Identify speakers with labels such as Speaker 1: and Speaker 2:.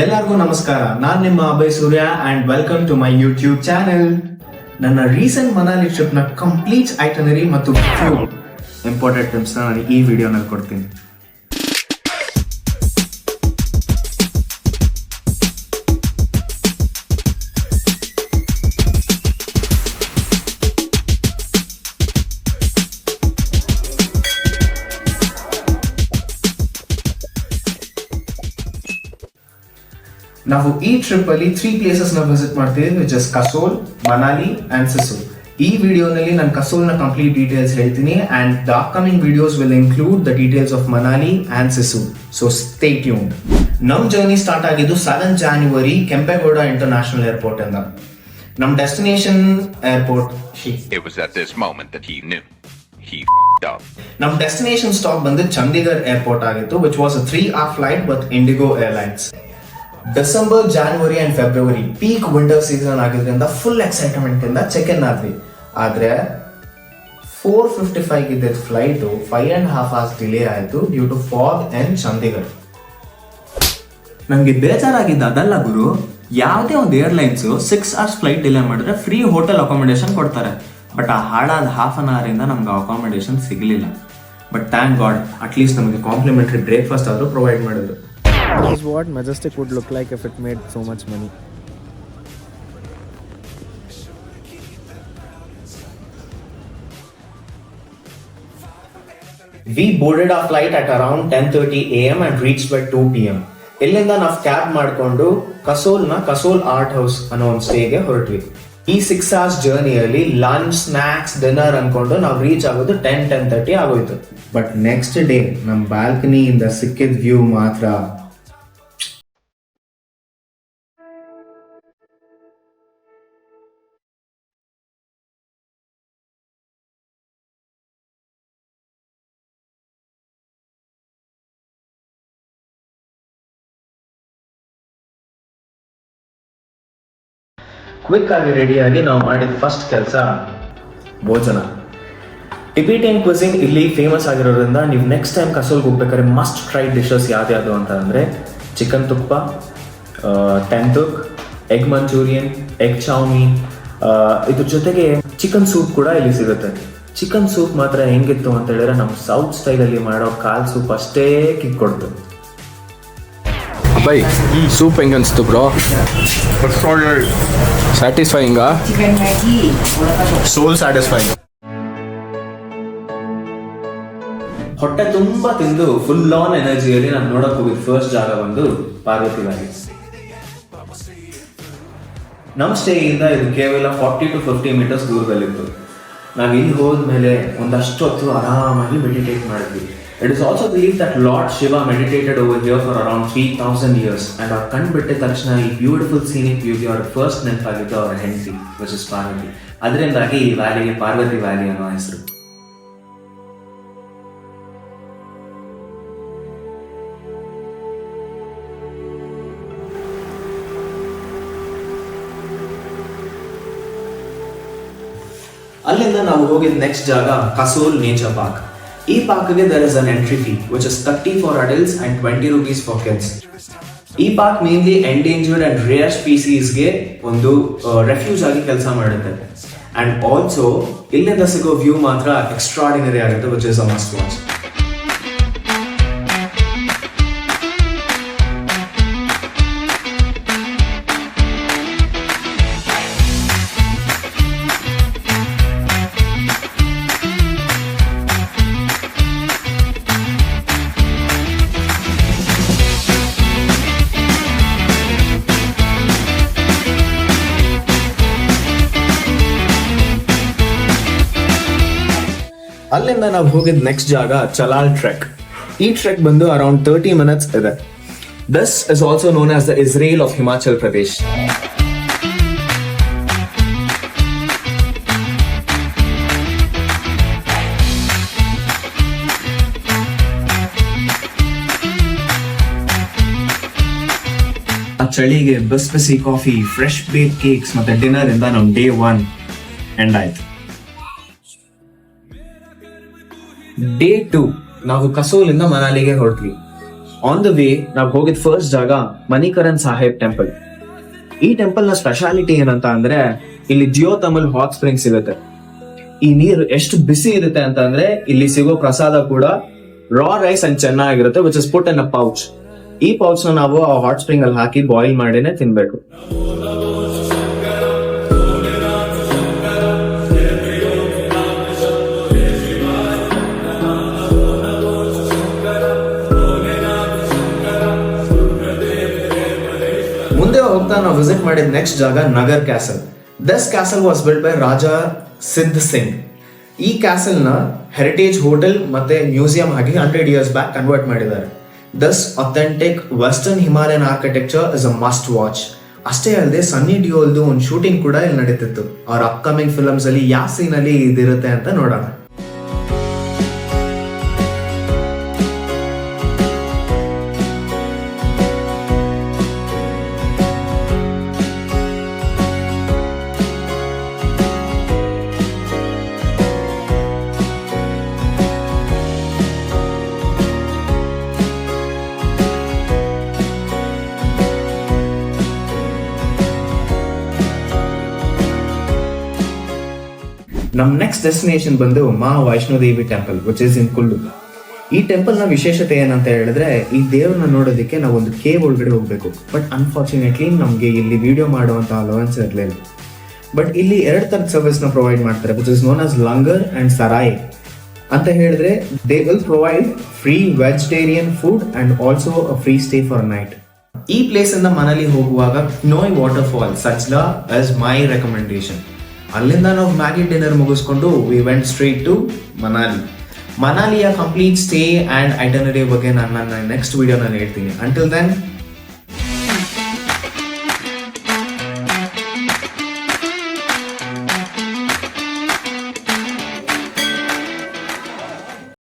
Speaker 1: ಎಲ್ಲರಿಗೂ ನಮಸ್ಕಾರ. ನಾನು ನಿಮ್ಮ Abhay Surya and welcome to my YouTube channel. ನನ್ನ ರೀಸೆಂಟ್ ಮನಾಲಿ ಟ್ರಿಪ್ ನ ಕಂಪ್ಲೀಟ್ ಐಟನರಿ ಮತ್ತು ಇಂಪಾರ್ಟೆಂಟ್ ಟಿಪ್ಸ್ ನಾನು ಈ ವಿಡಿಯೋನಲ್ಲಿ ಕೊಡ್ತೀನಿ. ನಾವು ಈ ಟ್ರಿಪ್ ಅಲ್ಲಿ 3 ಪ್ಲೇಸಸ್ ನ ವಿಸಿಟ್ ಮಾಡ್ತೀವಿ, ವಿಚ್ ಇಸ್ ಕಸೋಲ್, ಮನಾಲಿ ಅಂಡ್ ಸಿಸು. ಈ ವಿಡಿಯೋನಲ್ಲಿ ನಾನು ಕಸೋಲ್ ನ ಕಂಪ್ಲೀಟ್ ಡೀಟೇಲ್ಸ್ ಹೇಳ್ತೀನಿ and the upcoming videos will include the details of Manali and ಸಿಸು. So stay tuned. ನಮ್ ಜರ್ನಿ ಸ್ಟಾರ್ಟ್ ಆಗಿದ್ದು 7 ಜಾನ್ವರಿ ಕೆಂಪೇಗೌಡ ಇಂಟರ್ನ್ಯಾಷನಲ್ ಏರ್ಪೋರ್ಟ್ ಇಂದ. ನಮ್ ಡೆಸ್ಟಿನೇಷನ್ ಏರ್ಪೋರ್ಟ್ ನಮ್ ಡೆಸ್ಟಿನೇಷನ್ ಸ್ಟಾಪ್ ಬಂದು ಚಂಡೀಗಢ್ ಏರ್ಪೋರ್ಟ್ ಆಗಿತ್ತು, which was a 3-hour flight with IndiGo airlines. December, January and February peak winter season ಆಗಿದ್ರಿಂದ full excitement ಇಂದ check in ಆದ್ವಿ. ಆದ್ರೆ 4:55 ಇದ್ದ ಫ್ಲೈಟ್ 5.5 hours ಡಿಲೇ ಆಯ್ತು due to fog and Chandigarh. ನಂಗೆ ಬೇಜಾರಾಗಿದ್ದ ಅದಲ್ಲ ಗುರು, ಯಾವುದೇ ಒಂದು ಏರ್ಲೈನ್ಸ್ 6 hours ಫ್ಲೈಟ್ ಡಿಲೇ ಮಾಡಿದ್ರೆ ಫ್ರೀ ಹೋಟೆಲ್ ಅಕಾಮಿಡೇಷನ್ ಕೊಡ್ತಾರೆ. ಬಟ್ ಆ ಹಾಳಾದ ಹಾಫ್ ಅನ್ ಅವರ್ ಇಂದ ನಮ್ಗೆ ಅಕಾಮಿಡೇಷನ್ ಸಿಗಲಿಲ್ಲ. ಬಟ್ ಥ್ಯಾಂಕ್ ಗಾಡ್, ಅಟ್ಲೀಸ್ಟ್ ನಮಗೆ ಕಾಂಪ್ಲಿಮೆಂಟರಿ ಬ್ರೇಕ್ಫಾಸ್ಟ್ ಆದರೂ ಪ್ರೊವೈಡ್ ಮಾಡಿದ್ರು.
Speaker 2: This is what Majestic would look like if it made so much money.
Speaker 1: We boarded our flight at around 10:30 AM and reached by 2 PM. ಇಲ್ಲಿಂದ ನಾವು cab ಮಾಡಿಕೊಂಡು ಕಸೋಲ್ art house ಅನ್ನೋ ಒಂದು ಸ್ಟೇಗೆ ಹೊರಟ್ವಿ. ಈ 6 hours ಜರ್ನಿಯಲ್ಲಿ ಲಂಚ್, ಸ್ನಾಕ್ಸ್, ಡಿನ್ನರ್ ಅನ್ಕೊಂಡು ನಾವು reach ಆಗೋದು 10:30 ಆಗೋಯ್ತು. ಬಟ್ ನೆಕ್ಸ್ಟ್ ಡೇ ನಮ್ಮ ಬಾಲ್ಕನಿಯಿಂದ ಸಿಕ್ಕಿದ ವ್ಯೂ ಮಾತ್ರ ಕ್ವಿಕ್ ಆಗಿ ರೆಡಿಯಾಗಿ ನಾವು ಮಾಡಿದ ಫಸ್ಟ್ ಕೆಲಸ ಭೋಜನ. ಟಿಬೆಟಿಯನ್ ಕ್ವಿಸಿನ್ ಇಲ್ಲಿ ಫೇಮಸ್ ಆಗಿರೋದ್ರಿಂದ ನೀವು ನೆಕ್ಸ್ಟ್ ಟೈಮ್ ಕಸೋಲ್ಗೆ ಹೋಗ್ಬೇಕಾದ್ರೆ ಮಸ್ಟ್ ಟ್ರೈ ಡಿಶಸ್ ಯಾವ್ದು ಅಂತ ಅಂದರೆ ಚಿಕನ್ ತುಪ್ಪ, ಟೆಂಟುಕ್, ಎಗ್ ಮಂಚೂರಿಯನ್, ಎಗ್ ಚೌಮೀನ್, ಇದ್ರ ಜೊತೆಗೆ ಚಿಕನ್ ಸೂಪ್ ಕೂಡ ಇಲ್ಲಿ ಸಿಗುತ್ತೆ. ಚಿಕನ್ ಸೂಪ್ ಮಾತ್ರ ಹೆಂಗಿತ್ತು ಅಂತ ಹೇಳಿದ್ರೆ ನಮ್ಮ ಸೌತ್ ಸ್ಟೈಲಲ್ಲಿ ಮಾಡೋ ಕಾಲ್ ಸೂಪ್ ಅಷ್ಟೇ ಕಿಕ್ ಕೊಡ್ತು.
Speaker 3: ಬೈ ಸೂಪ್ ಹೆಂಗ ಅನಿಸ್ತು ಬ್ರೋ? ಸ್ಯಾಟಿಸ್ಫೈಯಿಂಗಾ?
Speaker 1: ಸೋಲ್ ಸ್ಯಾಟಿಸ್ಫೈಯಿಂಗ್. ಹೊಟ್ಟೆ ತುಂಬಾ ತಿಂದು ಫುಲ್ ಆನ್ ಎನರ್ಜಿಯಲ್ಲಿ ನಾನು ನೋಡಕ್ ಹೋಗಿದ್ ಫಸ್ಟ್ ಜಾಗ ಬಂದು ಪಾರ್ವತಿ ವ್ಯಾಲಿ. ನಮ್ಮ ಸ್ಟೇಯಿಂದ ಇದು ಕೇವಲ 40 to 50 meters ದೂರದಲ್ಲಿತ್ತು. ನಾವು ಇಲ್ಲಿ ಹೋದ್ಮೇಲೆ ಒಂದಷ್ಟು ಹೊತ್ತು ಆರಾಮಾಗಿ ಮೆಡಿಟೇಟ್ ಮಾಡಿದ್ವಿ. It is also believed that Lord Shiva meditated over here for around 3000 years and our ಕಂಡುಬಿಟ್ಟ ತಕ್ಷಣ ಈ ಬ್ಯೂಟಿಫುಲ್ ಸೀನಿಕ್ ವ್ಯೂಗೆ ಅವರ ಫಸ್ಟ್ ನೆನಪಾಗಿದ್ದು ಅವರ ಹೆಂಡತಿ, ವಿಚ್ ಇಸ್ ಪಾರ್ವತಿ. ಅದರಿಂದಾಗಿ ಈ ವ್ಯಾಲಿಗೆ ಪಾರ್ವತಿ ವ್ಯಾಲಿ ಅನ್ನೋ ಹೆಸರು. ಅಲ್ಲಿಂದ ನಾವು ಹೋಗಿದ ನೆಕ್ಸ್ಟ್ ಜಾಗ ಕಸೋಲ್ ನೇಚರ್ ಪಾರ್ಕ್. ಈ ಪಾರ್ಕ್ಗೆ there is an entry fee which is 30 for adults and 20 rupees for kids. ಈ park mainly endangered and rare ಸ್ಪೀಸೀಸ್ಗೆ ಒಂದು ರೆಫ್ಯೂಜ್ ಆಗಿ ಕೆಲಸ ಮಾಡುತ್ತೆ. ಅಂಡ್ ಆಲ್ಸೋ ಇಲ್ಲಿಂದ ಸಿಗೋ ವ್ಯೂ ಮಾತ್ರ ಎಕ್ಸ್ಟ್ರಾರ್ಡಿನರಿ ಆಗುತ್ತೆ, which is a must watch. ಅಲ್ಲಿಂದ ನಾವು ಹೋಗಿದ ನೆಕ್ಸ್ಟ್ ಜಾಗ ಚಲಾಲ್ ಟ್ರೆಕ್. ಈ ಟ್ರೆಕ್ ಬಂದು ಅರೌಂಡ್ 30 minutes ಇದೆ. This is also known as the Israel of Himachal Pradesh. ಆ ಚಳಿಗೆ ಬಿಸಿ ಕಾಫಿ, ಫ್ರೆಶ್ ಬೇಕ್ ಕೇಕ್ಸ್ ಮತ್ತೆ ಡಿನ್ನರ್ ಇಂದ ನಮ್ ಡೇ 1 ಎಂಡ್ ಆಯ್ತು. ಡೇ 2 ನಾವು ಕಸೋಲಿಂದ ಮನಾಲಿಗೆ ಹೊರಟ್ವಿ. ಆನ್ ದ ವೇ ನಾವು ಹೋಗಿದ್ ಫಸ್ಟ್ ಜಾಗ ಮಣಿಕರಣ್ ಸಾಹೇಬ್ ಟೆಂಪಲ್. ಈ ಟೆಂಪಲ್ ನ ಸ್ಪೆಷಾಲಿಟಿ ಏನಂತ ಅಂದ್ರೆ ಇಲ್ಲಿ ಜಿಯೋಥರ್ಮಲ್ ಹಾಟ್ ಸ್ಪ್ರಿಂಗ್ಸ್ ಇರುತ್ತೆ. ಈ ನೀರು ಎಷ್ಟು ಬಿಸಿ ಇರುತ್ತೆ ಅಂತ ಅಂದ್ರೆ ಇಲ್ಲಿ ಸಿಗೋ ಪ್ರಸಾದ ಕೂಡ ರಾ ರೈಸ್ ಅಂಡ್ ಚೆನ್ನಾಗಿರುತ್ತೆ, which is put in a pouch. ಈ ಪೌಚ್ ನ ನಾವು ಆ ಹಾಟ್ ಸ್ಪ್ರಿಂಗ್ ಅಲ್ಲಿ ಹಾಕಿ ಬಾಯ್ಲ್ ಮಾಡಿನೇ ತಿನ್ಬೇಕು. ಮುಂದೆ ಹೋಗ್ತಾ ನಾವು ವಿಸಿಟ್ ಮಾಡಿದ ನೆಕ್ಸ್ಟ್ ಜಾಗ Nagar castle. This castle was built by Raja ಸಿದ್ಧ ಸಿಂಗ್. ಈ ಕ್ಯಾಸಲ್ ನ ಹೆರಿಟೇಜ್ ಹೋಟೆಲ್ ಮತ್ತೆ ಮ್ಯೂಸಿಯಂ ಆಗಿ 100 years ಬ್ಯಾಕ್ ಕನ್ವರ್ಟ್ ಮಾಡಿದ್ದಾರೆ. This authentic western Himalayan architecture is a must watch. ಅಷ್ಟೇ ಅಲ್ಲದೆ ಸನ್ನಿ ಡಿಯೋಲ್ದು ಒಂದು ಶೂಟಿಂಗ್ ಕೂಡ ಇಲ್ಲಿ ನಡೀತಿತ್ತು. ಅವ್ರ ಅಪ್ಕಮಿಂಗ್ ಫಿಲ್ಮ್ಸ್ ಅಲ್ಲಿ ಯಾವ ಸೀನ್ ಅಲ್ಲಿ ಇದಿರುತ್ತೆ ಅಂತ ನೋಡೋಣ. ನಮ್ ನೆಕ್ಸ್ಟ್ ಡೆಸ್ಟಿನೇಷನ್ ಬಂದು Maa Vaishno Devi temple, which is in Kullu. ಈ ಟೆಂಪಲ್ ನ ವಿಶೇಷತೆ ಏನಂತ ಹೇಳಿದ್ರೆ ಈ ದೇವ್ರನ್ನ ನೋಡೋದಕ್ಕೆ ನಾವು ಒಂದು ಕೇವ್ ಒಳಗಡೆ ಹೋಗ್ಬೇಕು. ಬಟ್ ಅನ್ಫಾರ್ಚುನೇಟ್ಲಿ ನಮ್ಗೆ ಇಲ್ಲಿ ವಿಡಿಯೋ ಮಾಡುವಂತ ಅಲೋವೆನ್ಸ್ ಇರಲಿಲ್ಲ. ಬಟ್ ಇಲ್ಲಿ 2 ತರದ ಸರ್ವಿಸ್ ನ ಪ್ರೊವೈಡ್ ಮಾಡ್ತಾರೆ, which is known as langar and sarai ಅಂತ ಹೇಳಿದ್ರೆ. They will provide free vegetarian food and also a free stay for night. ಈ ಪ್ಲೇಸ್ ಇಂದ ಮನಾಲಿ ಹೋಗುವಾಗ ನೋಯ್ ವಾಟರ್ ಫಾಲ್ ಸಚ್ಲಾ ಇಸ್ ಮೈ ರೆಕಮೆಂಡೇಶನ್. ಅಲ್ಲಿಂದ ನಾವು ಮ್ಯಾಗಿ ಡಿನ್ನರ್ ಮುಗಿಸ್ಕೊಂಡು we went straight to Manali. ಮನಾಲಿಯ ಕಂಪ್ಲೀಟ್ ಸ್ಟೇ ಅಂಡ್ ಐಟನರಿ ಬಗ್ಗೆ ನಾನು ನನ್ನ ನೆಕ್ಸ್ಟ್ ವಿಡಿಯೋನಲ್ಲಿ ಹೇಳ್ತೀನಿ. Until then